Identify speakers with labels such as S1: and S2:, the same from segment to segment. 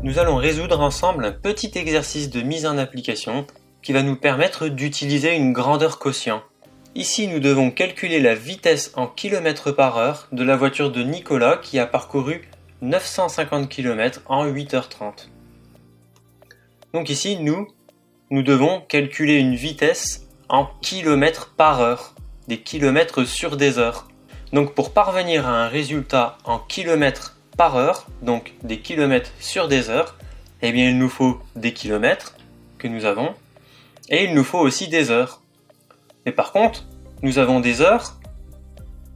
S1: Nous allons résoudre ensemble un petit exercice de mise en application qui va nous permettre d'utiliser une grandeur quotient. Ici, nous devons calculer la vitesse en km par heure de la voiture de Nicolas qui a parcouru 950 km en 8h30. Donc ici, nous devons calculer une vitesse en km par heure, des kilomètres sur des heures. Donc pour parvenir à un résultat en km par heure, donc des kilomètres sur des heures, eh bien il nous faut des kilomètres que nous avons, et il nous faut aussi des heures. Mais par contre, nous avons des heures,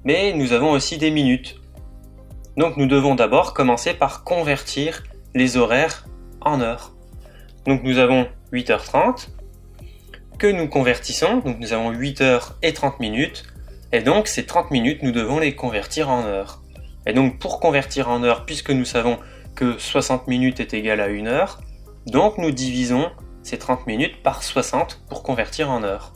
S1: mais nous avons aussi des minutes. Donc nous devons d'abord commencer par convertir les horaires en heures. Donc nous avons 8h30, que nous convertissons, donc nous avons 8h et 30 minutes, et donc ces 30 minutes, nous devons les convertir en heures. Et donc pour convertir en heures, puisque nous savons que 60 minutes est égal à 1 heure, donc nous divisons ces 30 minutes par 60 pour convertir en heures.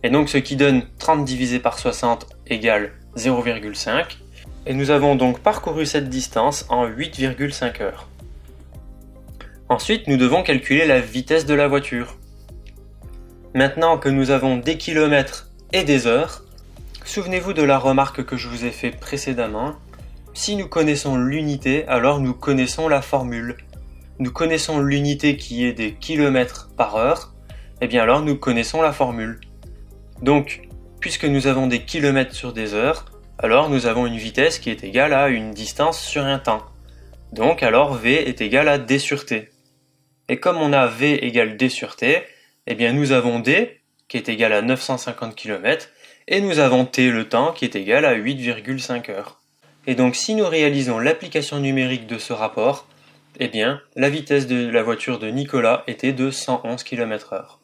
S1: Et donc ce qui donne 30 divisé par 60 égale 0,5, et nous avons donc parcouru cette distance en 8,5 heures. Ensuite, nous devons calculer la vitesse de la voiture. Maintenant que nous avons des kilomètres et des heures, souvenez-vous de la remarque que je vous ai faite précédemment. Si nous connaissons l'unité, alors nous connaissons la formule. Nous connaissons l'unité qui est des kilomètres par heure, et bien alors nous connaissons la formule. Donc, puisque nous avons des kilomètres sur des heures, alors nous avons une vitesse qui est égale à une distance sur un temps. Donc alors V est égal à D sur T. Et comme on a V égale D sur T, eh bien nous avons D qui est égal à 950 km et nous avons T le temps qui est égal à 8,5 heures. Et donc si nous réalisons l'application numérique de ce rapport, eh bien la vitesse de la voiture de Nicolas était de 111 km/h.